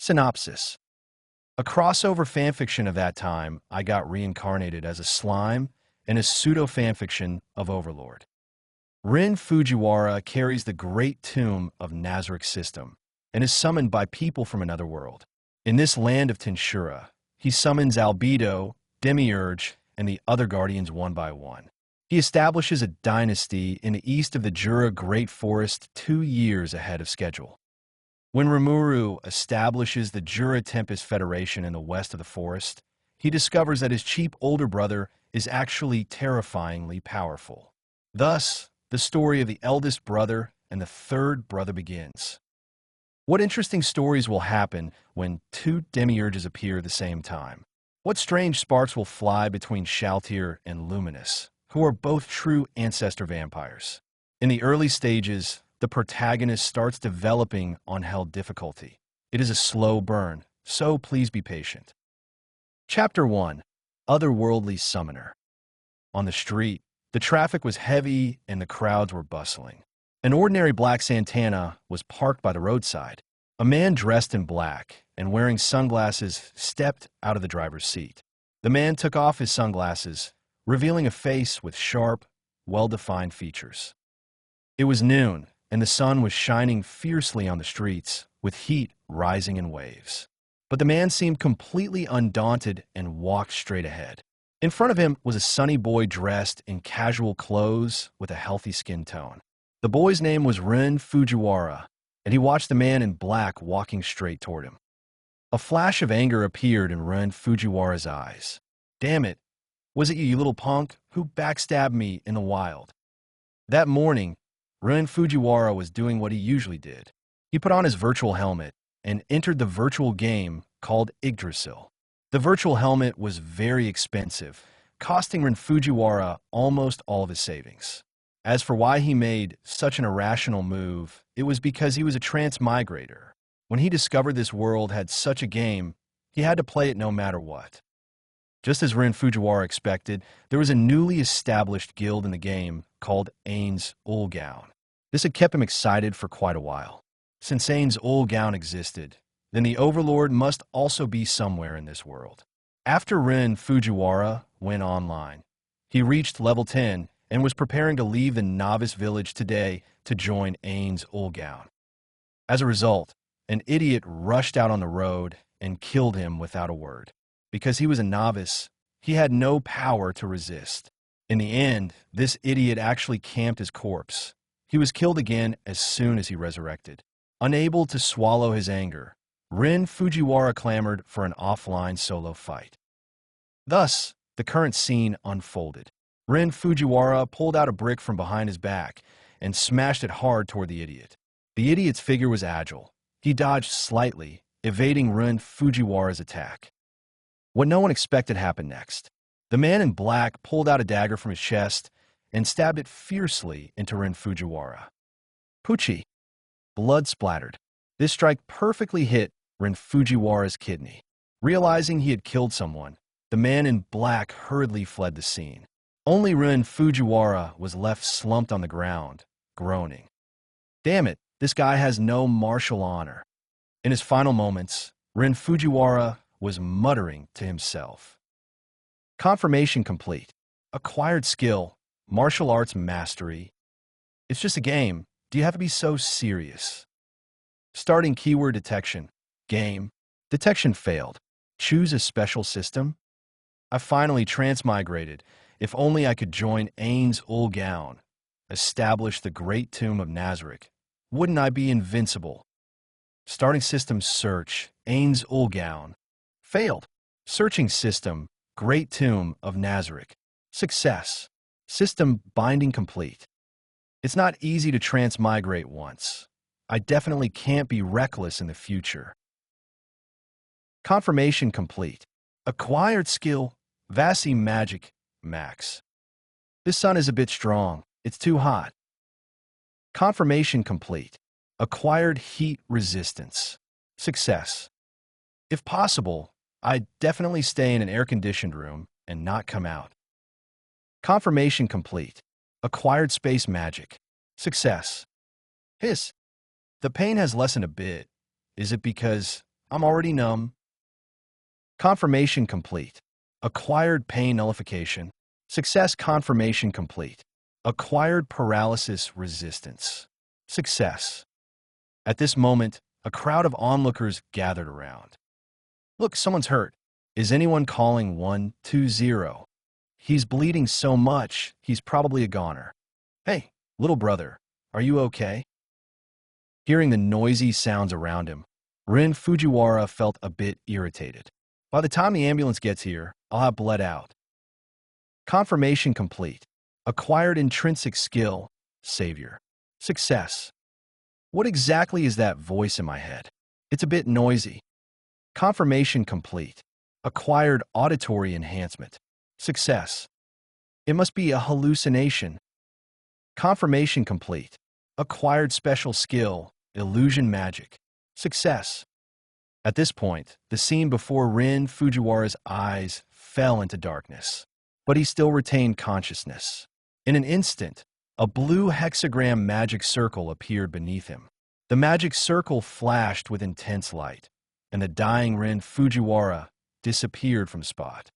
Synopsis. A crossover fanfiction of that time, I got reincarnated as a slime in a pseudo-fanfiction of Overlord. Ren Fujiwara carries the great tomb of Nazarick system and is summoned by people from another world. In this land of Tensura, he summons Albedo, Demiurge, and the other guardians one by one. He establishes a dynasty in the east of the Jura Forest 2 years ahead of schedule. When Rimuru establishes the Jura Tempest Federation in the west of the forest, he discovers that his cheap older brother is actually terrifyingly powerful. Thus, the story of the eldest brother and the third brother begins. What interesting stories will happen when 2 Demiurges appear at the same time? What strange sparks will fly between Shalltear and Luminous, who are both true ancestor vampires? In the early stages, the protagonist starts developing on hell difficulty. It is a slow burn, so please be patient. Chapter 1. Otherworldly Summoner. On the street, the traffic was heavy and the crowds were bustling. An ordinary black Santana was parked by the roadside. A man dressed in black and wearing sunglasses stepped out of the driver's seat. The man took off his sunglasses, revealing a face with sharp, well-defined features. It was noon, and the sun was shining fiercely on the streets, with heat rising in waves. But the man seemed completely undaunted and walked straight ahead. In front of him was a sunny boy dressed in casual clothes with a healthy skin tone. The boy's name was Ren Fujiwara, and he watched the man in black walking straight toward him. A flash of anger appeared in Ren Fujiwara's eyes. "Damn it, was it you little punk who backstabbed me in the wild?" That morning, Ren Fujiwara was doing what he usually did. He put on his virtual helmet and entered the virtual game called Yggdrasil. The virtual helmet was very expensive, costing Ren Fujiwara almost all of his savings. As for why he made such an irrational move, it was because he was a transmigrator. When he discovered this world had such a game, he had to play it no matter what. Just as Ren Fujiwara expected, there was a newly established guild in the game called Ainz Ooal Gown. This had kept him excited for quite a while. Since Ainz Ooal Gown existed, then the Overlord must also be somewhere in this world. After Ren Fujiwara went online, he reached level 10 and was preparing to leave the novice village today to join Ainz Ooal Gown. As a result, an idiot rushed out on the road and killed him without a word. Because he was a novice, he had no power to resist. In the end, this idiot actually camped his corpse. He was killed again as soon as he resurrected. Unable to swallow his anger, Ren Fujiwara clamored for an offline solo fight. Thus, the current scene unfolded. Ren Fujiwara pulled out a brick from behind his back and smashed it hard toward the idiot. The idiot's figure was agile. He dodged slightly, evading Ren Fujiwara's attack. What no one expected happened next. The man in black pulled out a dagger from his chest and stabbed it fiercely into Ren Fujiwara. Poochie. Blood splattered. This strike perfectly hit Ren Fujiwara's kidney. Realizing he had killed someone, the man in black hurriedly fled the scene. Only Ren Fujiwara was left slumped on the ground, groaning. "Damn it, this guy has no martial honor." In his final moments, Ren Fujiwara was muttering to himself. Confirmation complete. Acquired skill, martial arts mastery. It's just a game. Do you have to be so serious? Starting keyword detection. Game. Detection failed. Choose a special system. I finally transmigrated. If only I could join Ainz Ooal Gown. Establish the great tomb of Nazarick. Wouldn't I be invincible? Starting system search. Ainz Ooal Gown. Failed. Searching system. Great tomb of Nazarick. Success. System binding complete. It's not easy to transmigrate once. I definitely can't be reckless in the future. Confirmation complete. Acquired skill. Vasi magic. Max. This sun is a bit strong. It's too hot. Confirmation complete. Acquired heat resistance. Success. If possible, I'd definitely stay in an air-conditioned room and not come out. Confirmation complete. Acquired space magic. Success. Hiss. The pain has lessened a bit. Is it because I'm already numb. Confirmation complete. Acquired pain nullification. Success confirmation complete. Acquired paralysis resistance. Success. At this moment, a crowd of onlookers gathered around. Look, someone's hurt. Is anyone calling 120? He's bleeding so much, he's probably a goner. Hey, little brother, are you okay? Hearing the noisy sounds around him, Ren Fujiwara felt a bit irritated. By the time the ambulance gets here, I'll have bled out. Confirmation complete. Acquired intrinsic skill. Savior. Success. What exactly is that voice in my head? It's a bit noisy. Confirmation complete. Acquired auditory enhancement. Success. It must be a hallucination. Confirmation complete. Acquired special skill. Illusion magic. Success. At this point, the scene before Ren Fujiwara's eyes fell into darkness, but he still retained consciousness. In an instant, a blue hexagram magic circle appeared beneath him. The magic circle flashed with intense light, and the dying Ren Fujiwara disappeared from spot.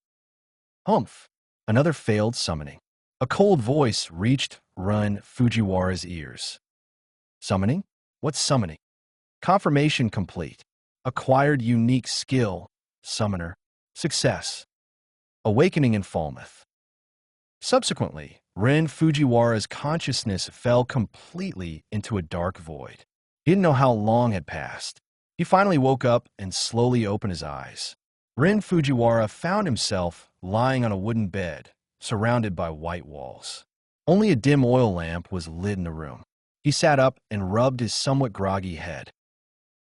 Humph! Another failed summoning. A cold voice reached Ren Fujiwara's ears. Summoning? What's summoning? Confirmation complete. Acquired unique skill. Summoner. Success. Awakening in Falmouth. Subsequently, Ren Fujiwara's consciousness fell completely into a dark void. He didn't know how long had passed. He finally woke up and slowly opened his eyes. Ren Fujiwara found himself lying on a wooden bed, surrounded by white walls. Only a dim oil lamp was lit in the room. He sat up and rubbed his somewhat groggy head.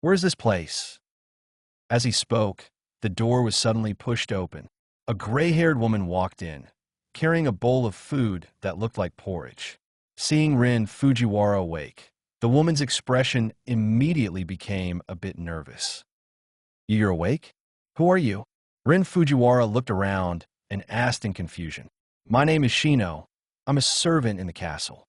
Where's this place? As he spoke, the door was suddenly pushed open. A gray-haired woman walked in, carrying a bowl of food that looked like porridge. Seeing Ren Fujiwara awake, the woman's expression immediately became a bit nervous. You're awake? Who are you? Ren Fujiwara looked around and asked in confusion. My name is Shino. I'm a servant in the castle.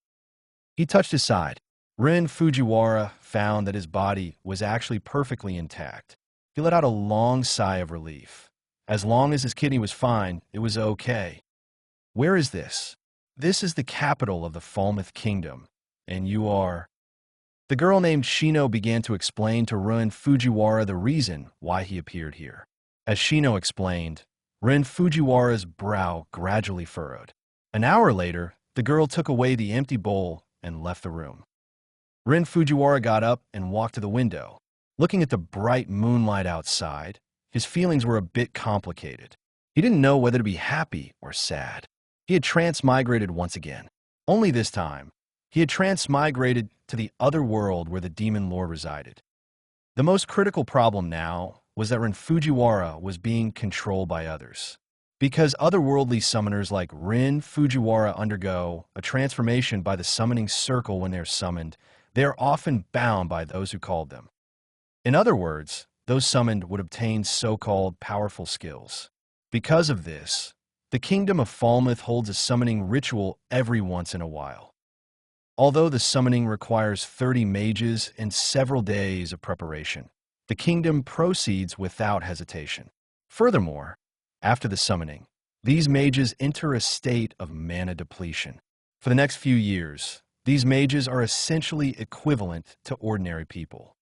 He touched his side. Ren Fujiwara found that his body was actually perfectly intact. He let out a long sigh of relief. As long as his kidney was fine, it was okay. Where is this? This is the capital of the Falmouth Kingdom, and you are... The girl named Shino began to explain to Ren Fujiwara the reason why he appeared here. As Shino explained, Ren Fujiwara's brow gradually furrowed. An hour later, the girl took away the empty bowl and left the room. Ren Fujiwara got up and walked to the window. Looking at the bright moonlight outside, his feelings were a bit complicated. He didn't know whether to be happy or sad. He had transmigrated once again. Only this time, he had transmigrated to the other world where the demon lord resided. The most critical problem now was that Ren Fujiwara was being controlled by others. Because otherworldly summoners like Ren Fujiwara undergo a transformation by the summoning circle when they're summoned, they are often bound by those who called them. In other words, those summoned would obtain so-called powerful skills. Because of this, the Kingdom of Falmouth holds a summoning ritual every once in a while. Although the summoning requires 30 mages and several days of preparation, the kingdom proceeds without hesitation. Furthermore, after the summoning, these mages enter a state of mana depletion. For the next few years, these mages are essentially equivalent to ordinary people.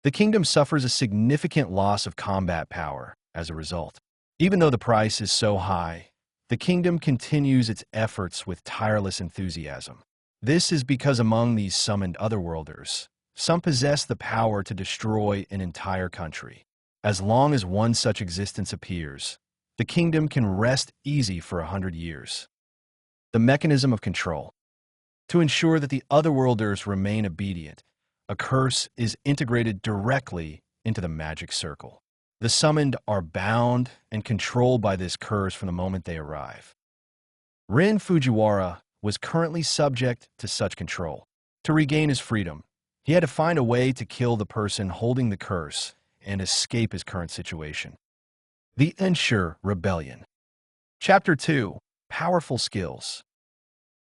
The kingdom suffers a significant loss of combat power as a result. Even though the price is so high, the kingdom continues its efforts with tireless enthusiasm. This is because among these summoned otherworlders, some possess the power to destroy an entire country. As long as one such existence appears, the kingdom can rest easy for 100 years. The mechanism of control. To ensure that the otherworlders remain obedient, a curse is integrated directly into the magic circle. The summoned are bound and controlled by this curse from the moment they arrive. Ren Fujiwara was currently subject to such control. To regain his freedom, he had to find a way to kill the person holding the curse and escape his current situation. The Ainz Rebellion. Chapter 2. Powerful Skills.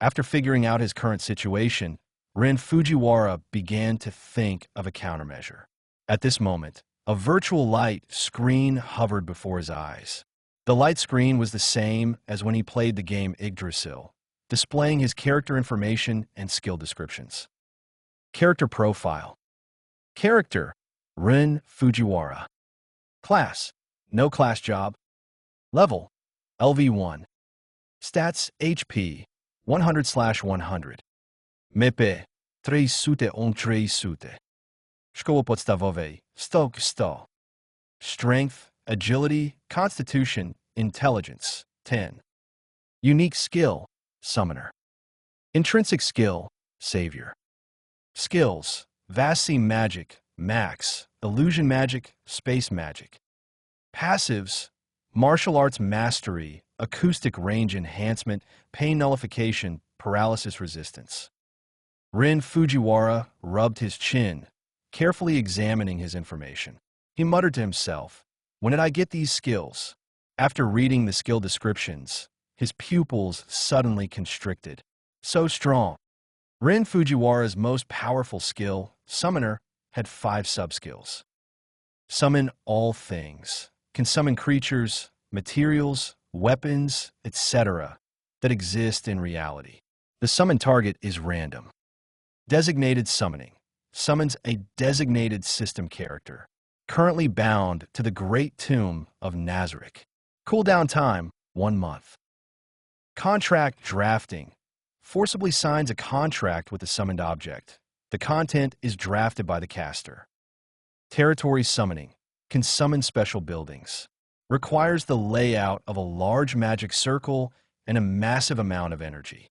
After figuring out his current situation, Ren Fujiwara began to think of a countermeasure. At this moment, A virtual light screen hovered before his eyes. The light screen was the same as when he played the game Yggdrasil, displaying his character information and skill descriptions. Character profile. Character: Ren Fujiwara. Class: no class job. Level: LV1. Stats: HP 100/100. Mepe 3 sute on 3 sute. Szkoła podstawowej 100. Strength, agility, constitution, intelligence 10. Unique skill: summoner. Intrinsic skill: savior. Skills: Vasi magic, max, illusion magic, space magic. Passives: martial arts mastery, acoustic range enhancement, pain nullification, paralysis resistance. Ren Fujiwara rubbed his chin, carefully examining his information. He muttered to himself, "When did I get these skills?" After reading the skill descriptions, his pupils suddenly constricted. So strong. Ren Fujiwara's most powerful skill, Summoner, had 5 sub-skills. Summon all things. Can summon creatures, materials, weapons, etc. that exist in reality. The summon target is random. Designated summoning. Summons a designated system character, currently bound to the Great Tomb of Nazarick. Cooldown time, 1 month. Contract drafting. Forcibly signs a contract with the summoned object. The content is drafted by the caster. Territory summoning. Can summon special buildings. Requires the layout of a large magic circle and a massive amount of energy.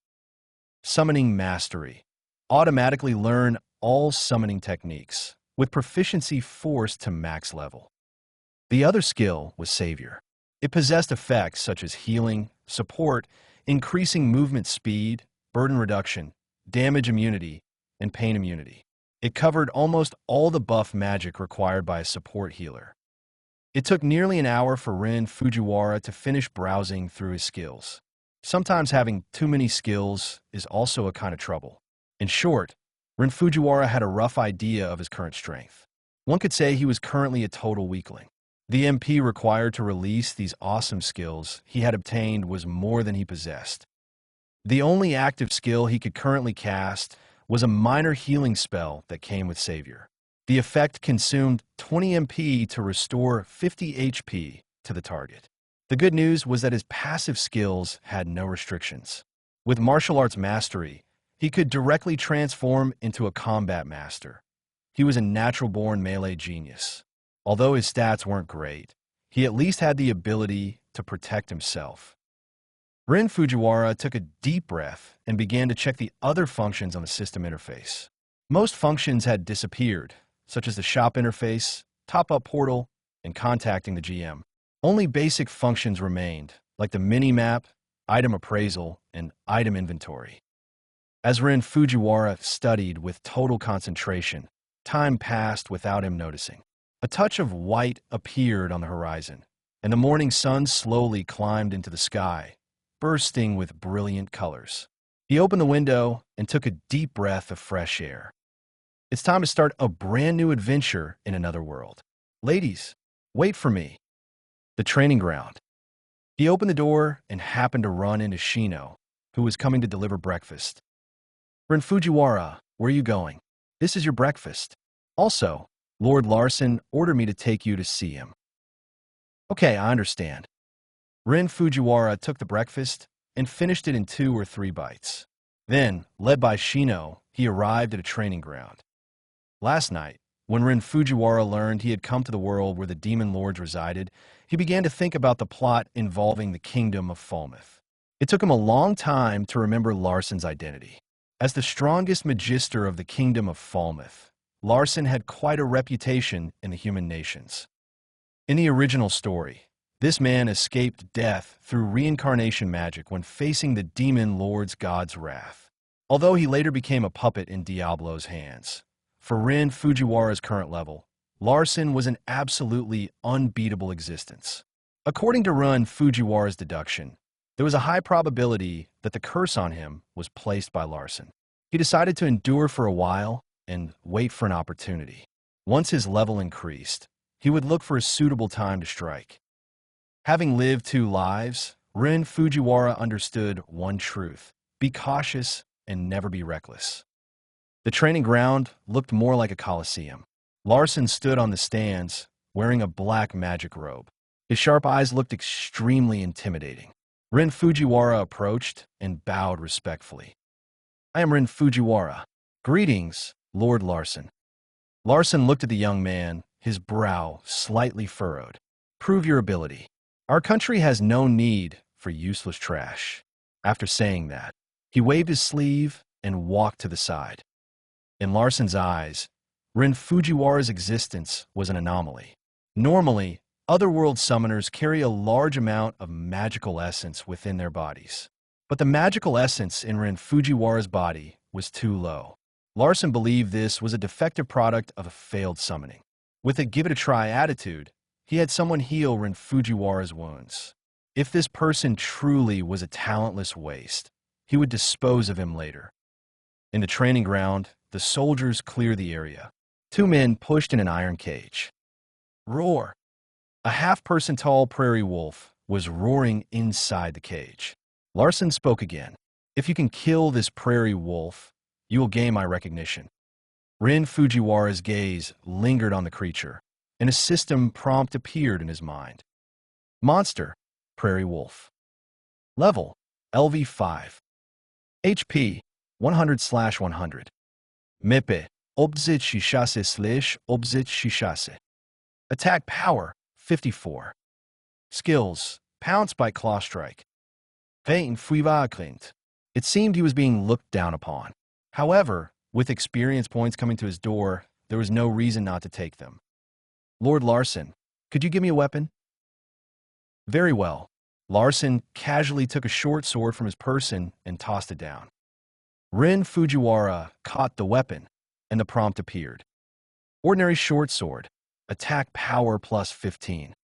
Summoning mastery. Automatically learn all summoning techniques, with proficiency forced to max level. The other skill was Savior. It possessed effects such as healing, support, increasing movement speed, burden reduction, damage immunity, and pain immunity. It covered almost all the buff magic required by a support healer. It took nearly an hour for Ren Fujiwara to finish browsing through his skills. Sometimes having too many skills is also a kind of trouble. In short, Ren Fujiwara had a rough idea of his current strength. One could say he was currently a total weakling. The MP required to release these awesome skills he had obtained was more than he possessed. The only active skill he could currently cast was a minor healing spell that came with Savior. The effect consumed 20 MP to restore 50 HP to the target. The good news was that his passive skills had no restrictions. With martial arts mastery, he could directly transform into a combat master. He was a natural-born melee genius. Although his stats weren't great, he at least had the ability to protect himself. Ren Fujiwara took a deep breath and began to check the other functions on the system interface. Most functions had disappeared, such as the shop interface, top-up portal, and contacting the GM. Only basic functions remained, like the mini-map, item appraisal, and item inventory. As Ren Fujiwara studied with total concentration, time passed without him noticing. A touch of white appeared on the horizon, and the morning sun slowly climbed into the sky, bursting with brilliant colors. He opened the window and took a deep breath of fresh air. It's time to start a brand new adventure in another world. Ladies, wait for me. The training ground. He opened the door and happened to run into Shino, who was coming to deliver breakfast. Ren Fujiwara, where are you going? This is your breakfast. Also, Lord Larson ordered me to take you to see him. Okay, I understand. Ren Fujiwara took the breakfast and finished it in 2 or 3 bites. Then, led by Shino, he arrived at a training ground. Last night, when Ren Fujiwara learned he had come to the world where the demon lords resided, he began to think about the plot involving the kingdom of Falmouth. It took him a long time to remember Larson's identity. As the strongest magister of the kingdom of Falmouth, Larson had quite a reputation in the human nations. In the original story, this man escaped death through reincarnation magic when facing the demon lord's god's wrath, although he later became a puppet in Diablo's hands. For Ren Fujiwara's current level, Larson was an absolutely unbeatable existence. According to Ren Fujiwara's deduction, there was a high probability that the curse on him was placed by Larson. He decided to endure for a while and wait for an opportunity. Once his level increased, he would look for a suitable time to strike. Having lived 2 lives, Ren Fujiwara understood one truth: be cautious and never be reckless. The training ground looked more like a coliseum. Larson stood on the stands, wearing a black magic robe. His sharp eyes looked extremely intimidating. Ren Fujiwara approached and bowed respectfully. "I am Ren Fujiwara. Greetings, Lord Larson." Larson looked at the young man, his brow slightly furrowed. "Prove your ability. Our country has no need for useless trash." After saying that, he waved his sleeve and walked to the side. In Larson's eyes, Ren Fujiwara's existence was an anomaly. Normally, otherworld summoners carry a large amount of magical essence within their bodies. But the magical essence in Ren Fujiwara's body was too low. Larson believed this was a defective product of a failed summoning. With a give-it-a-try attitude, he had someone heal Ren Fujiwara's wounds. If this person truly was a talentless waste, he would dispose of him later. In the training ground, the soldiers cleared the area. 2 men pushed in an iron cage. Roar! A half-person tall prairie wolf was roaring inside the cage. Larson spoke again. "If you can kill this prairie wolf, you will gain my recognition." Ren Fujiwara's gaze lingered on the creature, and a system prompt appeared in his mind. Monster, prairie wolf. Level, LV5. HP, 100/100. Mipe, obzit shishase/obzit shishase. Attack power, 54. Skills, pounce by claw strike. Vein fuivaklint. It seemed he was being looked down upon. However, with experience points coming to his door, there was no reason not to take them. "Lord Larson, could you give me a weapon?" "Very well." Larson casually took a short sword from his person and tossed it down. Ren Fujiwara caught the weapon, and the prompt appeared. Ordinary short sword, attack power plus 15.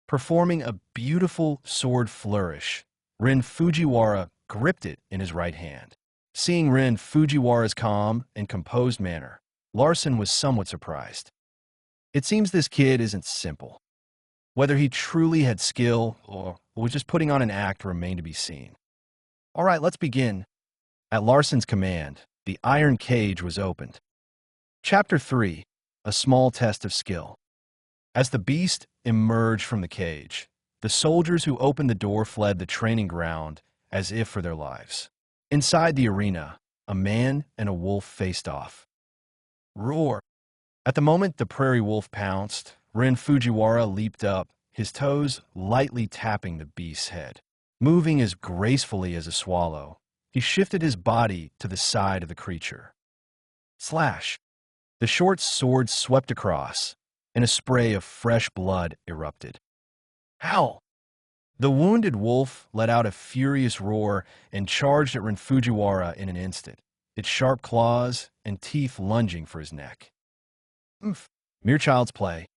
Performing a beautiful sword flourish, Ren Fujiwara gripped it in his right hand. Seeing Ren Fujiwara's calm and composed manner, Larson was somewhat surprised. It seems this kid isn't simple. Whether he truly had skill or was just putting on an act remained to be seen. "All right, let's begin." At Larson's command, the iron cage was opened. Chapter 3, A Small Test of Skill. As the beast emerged from the cage, the soldiers who opened the door fled the training ground as if for their lives. Inside the arena, a man and a wolf faced off. Roar! At the moment the prairie wolf pounced, Ren Fujiwara leaped up, his toes lightly tapping the beast's head. Moving as gracefully as a swallow, he shifted his body to the side of the creature. Slash! The short sword swept across, and a spray of fresh blood erupted. Howl! The wounded wolf let out a furious roar and charged at Ren Fujiwara in an instant, its sharp claws and teeth lunging for his neck. Oomph! Mere child's play.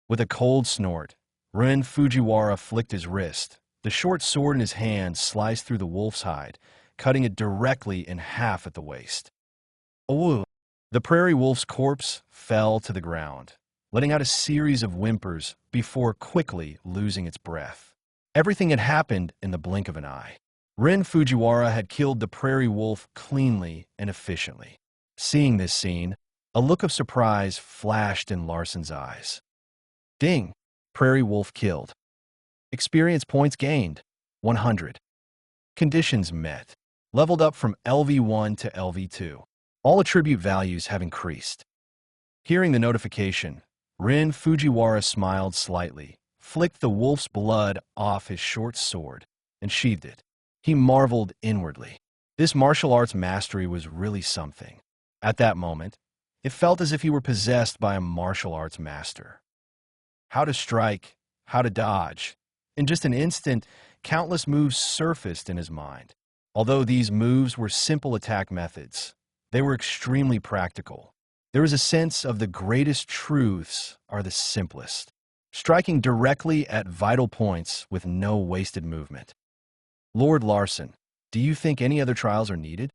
With a cold snort, Ren Fujiwara flicked his wrist. The short sword in his hand sliced through the wolf's hide, cutting it directly in half at the waist. Oh! The prairie wolf's corpse fell to the ground, letting out a series of whimpers before quickly losing its breath. Everything had happened in the blink of an eye. Ren Fujiwara had killed the prairie wolf cleanly and efficiently. Seeing this scene, a look of surprise flashed in Larson's eyes. Ding! Prairie wolf killed. Experience points gained, 100. Conditions met. Leveled up from LV1 to LV2. All attribute values have increased. Hearing the notification, Ren Fujiwara smiled slightly, flicked the wolf's blood off his short sword, and sheathed it. He marveled inwardly. This martial arts mastery was really something. At that moment, it felt as if he were possessed by a martial arts master. How to strike, how to dodge. In just an instant, countless moves surfaced in his mind. Although these moves were simple attack methods, they were extremely practical. There was a sense of the greatest truths are the simplest, striking directly at vital points with no wasted movement. Lord Larson, do you think any other trials are needed?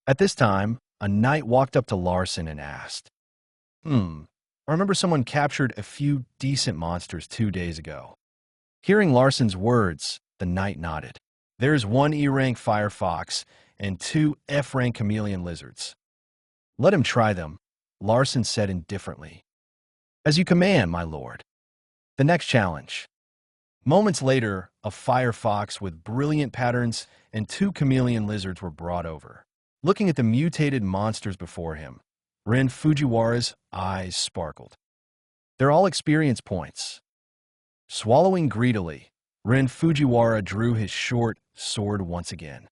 At this time, a knight walked up to Larson and asked, I remember someone captured a few decent monsters 2 days ago. Hearing Larsen's words, the knight nodded. There's 1 E-rank firefox and 2 F-rank chameleon lizards. Let him try them, Larsen said indifferently. As you command, my lord. The next challenge. Moments later, a firefox with brilliant patterns and 2 chameleon lizards were brought over. Looking at the mutated monsters before him, Ren Fujiwara's eyes sparkled. They're all experience points. Swallowing greedily, Ren Fujiwara drew his short sword once again.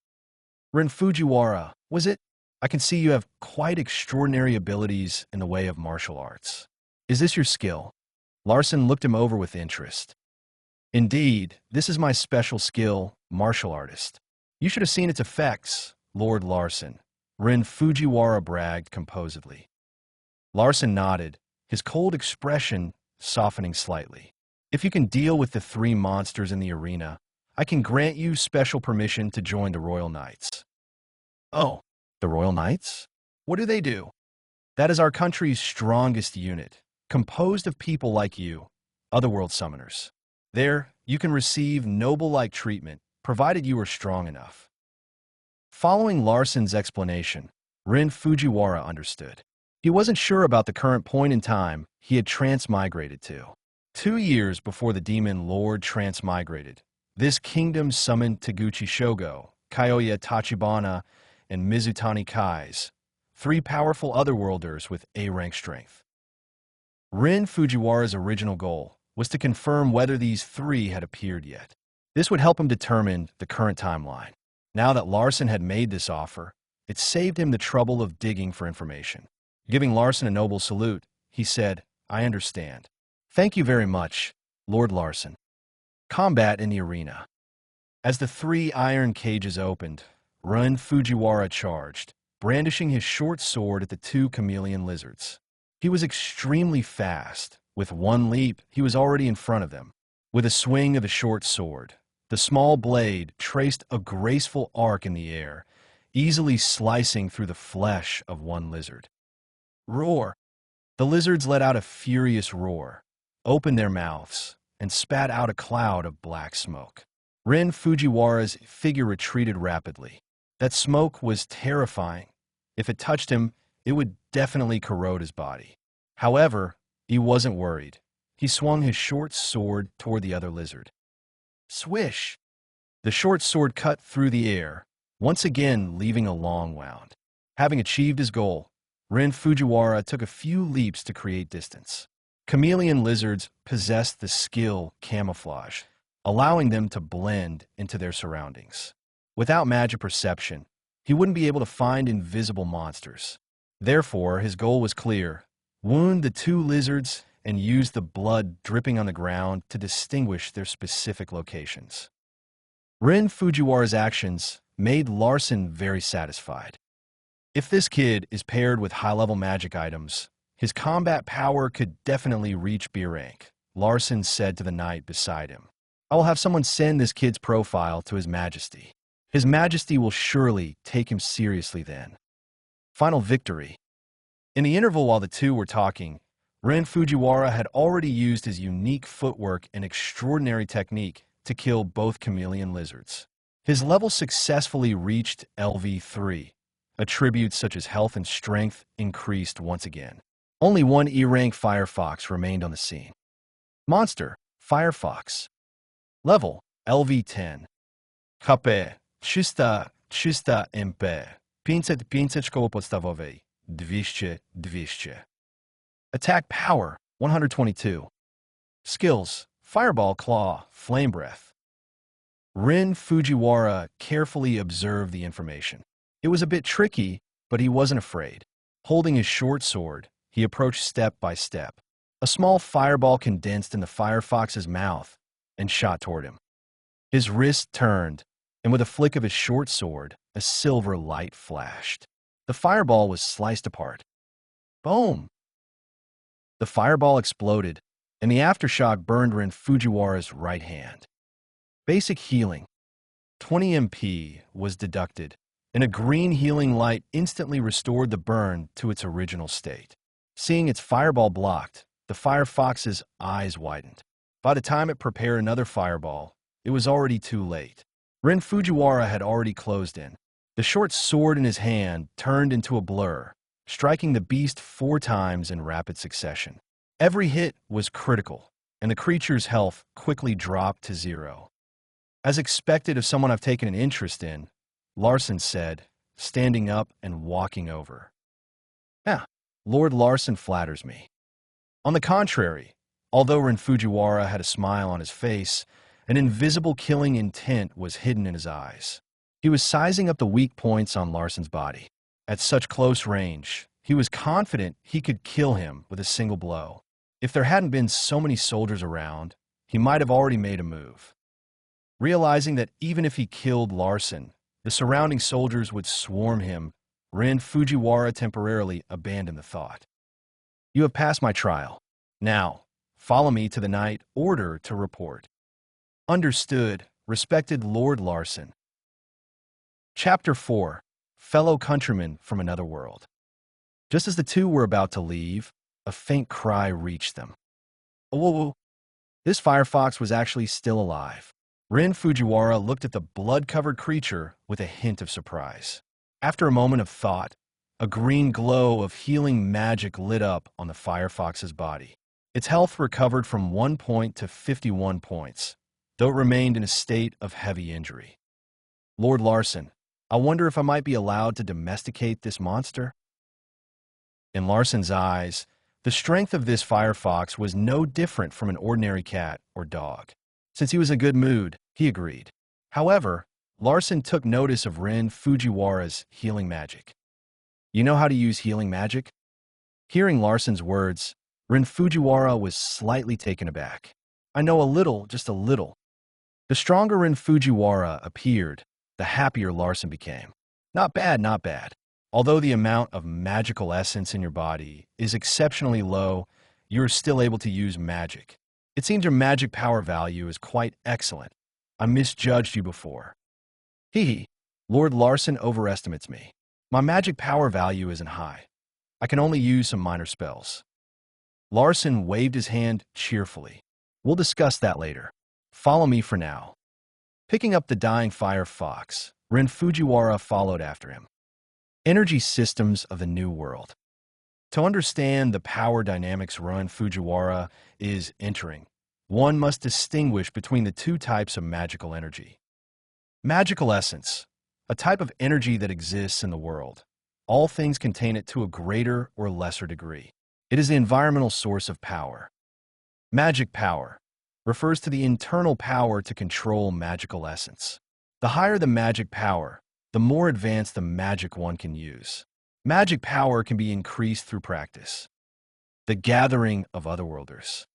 Ren Fujiwara, was it? I can see you have quite extraordinary abilities in the way of martial arts. Is this your skill? Larsen looked him over with interest. Indeed, this is my special skill, martial artist. You should have seen its effects, Lord Larsen, Ren Fujiwara bragged composedly. Larsen nodded, his cold expression softening slightly. If you can deal with the 3 monsters in the arena, I can grant you special permission to join the Royal Knights. Oh, the Royal Knights? What do they do? That is our country's strongest unit, composed of people like you, Otherworld summoners. There, you can receive noble-like treatment, provided you are strong enough. Following Larsen's explanation, Ren Fujiwara understood. He wasn't sure about the current point in time he had transmigrated to. 2 years before the demon lord transmigrated, this kingdom summoned Taguchi Shogo, Kyoya Tachibana, and Mizutani Kai's, 3 powerful otherworlders with A-rank strength. Ren Fujiwara's original goal was to confirm whether these 3 had appeared yet. This would help him determine the current timeline. Now that Larsen had made this offer, it saved him the trouble of digging for information. Giving Larsen a noble salute, he said, I understand. Thank you very much, Lord Larsen. Combat in the arena. As the 3 iron cages opened, Ren Fujiwara charged, brandishing his short sword at the 2 chameleon lizards. He was extremely fast. With 1 leap, he was already in front of them. With a swing of the short sword, the small blade traced a graceful arc in the air, easily slicing through the flesh of 1 lizard. Roar! The lizards let out a furious roar, opened their mouths, and spat out a cloud of black smoke. Ren Fujiwara's figure retreated rapidly. That smoke was terrifying. If it touched him, it would definitely corrode his body. However, he wasn't worried. He swung his short sword toward the other lizard. Swish! The short sword cut through the air, once again leaving a long wound. Having achieved his goal, Ren Fujiwara took a few leaps to create distance. Chameleon lizards possessed the skill camouflage, allowing them to blend into their surroundings. Without magic perception, he wouldn't be able to find invisible monsters. Therefore, his goal was clear: wound the 2 lizards and use the blood dripping on the ground to distinguish their specific locations. Ren Fujiwara's actions made Larsen very satisfied. If this kid is paired with high-level magic items, his combat power could definitely reach B rank, Larsen said to the knight beside him. I will have someone send this kid's profile to His Majesty. His Majesty will surely take him seriously then. Final victory. In the interval while the 2 were talking, Ren Fujiwara had already used his unique footwork and extraordinary technique to kill both chameleon lizards. His level successfully reached LV3. Attributes such as health and strength increased once again. Only 1 E-rank firefox remained on the scene. Monster, Firefox. Level, LV10. HP, 300 MP. 500 szkoły podstawowej. 200. Attack power, 122. Skills, Fireball Claw, Flame Breath. Ren Fujiwara carefully observed the information. It was a bit tricky, but he wasn't afraid. Holding his short sword, he approached step by step. A small fireball condensed in the firefox's mouth and shot toward him. His wrist turned, and with a flick of his short sword, a silver light flashed. The fireball was sliced apart. Boom! The fireball exploded, and the aftershock burned Ren Fujiwara's right hand. Basic healing. 20 MP was deducted, and a green healing light instantly restored the burn to its original state. Seeing its fireball blocked, the firefox's eyes widened. By the time it prepared another fireball, it was already too late. Ren Fujiwara had already closed in. The short sword in his hand turned into a blur, striking the beast 4 times in rapid succession. Every hit was critical, and the creature's health quickly dropped to 0. As expected of someone I've taken an interest in, Larson said, standing up and walking over. Lord Larson flatters me. On the contrary, although Ren Fujiwara had a smile on his face, an invisible killing intent was hidden in his eyes. He was sizing up the weak points on Larson's body. At such close range, he was confident he could kill him with a single blow. If there hadn't been so many soldiers around, he might have already made a move. Realizing that even if he killed Larson, the surrounding soldiers would swarm him, Ren Fujiwara temporarily abandoned the thought. You have passed my trial. Now, follow me to the Night Order to report. Understood, respected Lord Larson. Chapter 4. Fellow Countrymen from Another World. Just as the two were about to leave, a faint cry reached them. Oh, this firefox was actually still alive. Ren Fujiwara looked at the blood-covered creature with a hint of surprise. After a moment of thought, a green glow of healing magic lit up on the firefox's body. Its health recovered from 1 point to 51 points, though it remained in a state of heavy injury. Lord Larson, I wonder if I might be allowed to domesticate this monster? In Larson's eyes, the strength of this firefox was no different from an ordinary cat or dog. Since he was in a good mood, he agreed. However, Larson took notice of Ren Fujiwara's healing magic. You know how to use healing magic? Hearing Larson's words, Ren Fujiwara was slightly taken aback. I know a little, just a little. The stronger Ren Fujiwara appeared, the happier Larson became. Not bad, not bad. Although the amount of magical essence in your body is exceptionally low, you're still able to use magic. It seems your magic power value is quite excellent. I misjudged you before. Lord Larson overestimates me. My magic power value isn't high. I can only use some minor spells. Larson waved his hand cheerfully. We'll discuss that later. Follow me for now. Picking up the dying firefox, Ren Fujiwara followed after him. Energy systems of the New World. To understand the power dynamics Ren Fujiwara is entering, one must distinguish between the 2 types of magical energy. Magical essence, a type of energy that exists in the world. All things contain it to a greater or lesser degree. It is the environmental source of power. Magic power refers to the internal power to control magical essence. The higher the magic power, the more advanced the magic one can use. Magic power can be increased through practice. The gathering of Otherworlders.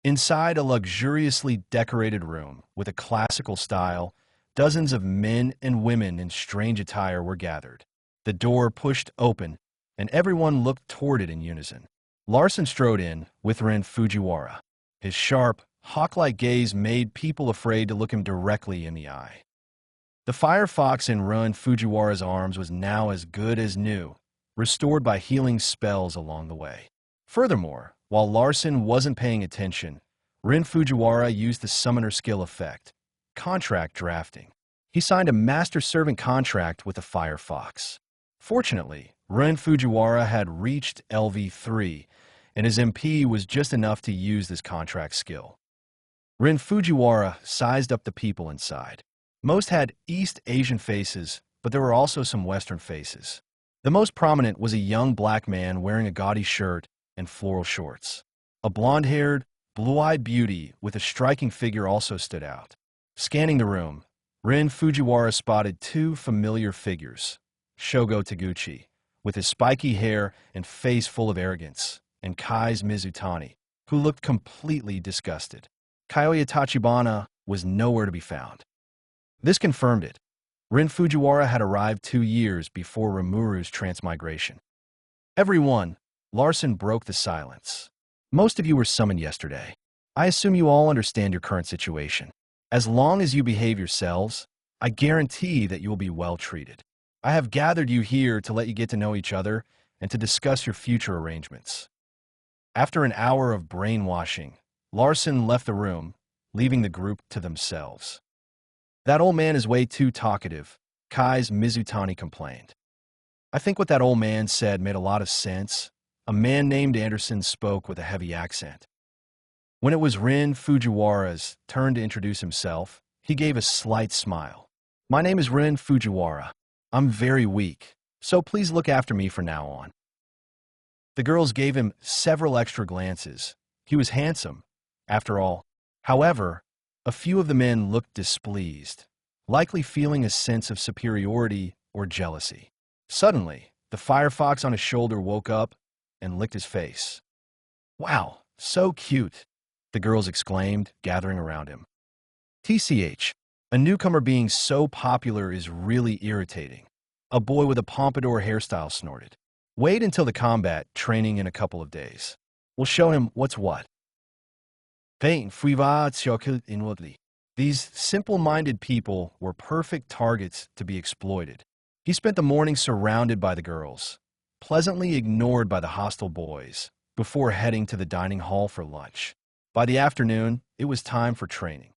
Inside a luxuriously decorated room with a classical style, dozens of men and women in strange attire were gathered. The door pushed open, and everyone looked toward it in unison. Larson strode in with Ren Fujiwara. His sharp, hawk-like gaze made people afraid to look him directly in the eye. The firefox in Ren Fujiwara's arms was now as good as new, restored by healing spells along the way. Furthermore, while Larson wasn't paying attention, Ren Fujiwara used the summoner skill effect, contract drafting. He signed a master-servant contract with the firefox. Fortunately, Ren Fujiwara had reached LV3, and his MP was just enough to use this contract skill. Ren Fujiwara sized up the people inside. Most had East Asian faces, but there were also some Western faces. The most prominent was a young black man wearing a gaudy shirt and floral shorts. A blonde-haired, blue-eyed beauty with a striking figure also stood out. Scanning the room, Ren Fujiwara spotted 2 familiar figures, Shogo Taguchi, with his spiky hair and face full of arrogance, and Kai's Mizutani, who looked completely disgusted. Kyoya Tachibana was nowhere to be found. This confirmed it. Ren Fujiwara had arrived 2 years before Rimuru's transmigration. Everyone, Larson broke the silence. Most of you were summoned yesterday. I assume you all understand your current situation. As long as you behave yourselves, I guarantee that you will be well treated. I have gathered you here to let you get to know each other and to discuss your future arrangements. After an hour of brainwashing, Larson left the room, leaving the group to themselves. That old man is way too talkative, Kai's Mizutani complained. I think what that old man said made a lot of sense. A man named Anderson spoke with a heavy accent. When it was Ren Fujiwara's turn to introduce himself, he gave a slight smile. My name is Ren Fujiwara. I'm very weak, so please look after me from now on. The girls gave him several extra glances. He was handsome, after all. However, a few of the men looked displeased, likely feeling a sense of superiority or jealousy. Suddenly, the firefox on his shoulder woke up and licked his face. Wow, so cute, the girls exclaimed, gathering around him. TCH, a newcomer being so popular is really irritating, a boy with a pompadour hairstyle snorted. Wait until the combat training in a couple of days. We'll show him what's what. Inwardly. These simple-minded people were perfect targets to be exploited. He spent the morning surrounded by the girls, pleasantly ignored by the hostile boys, before heading to the dining hall for lunch. By the afternoon, it was time for training.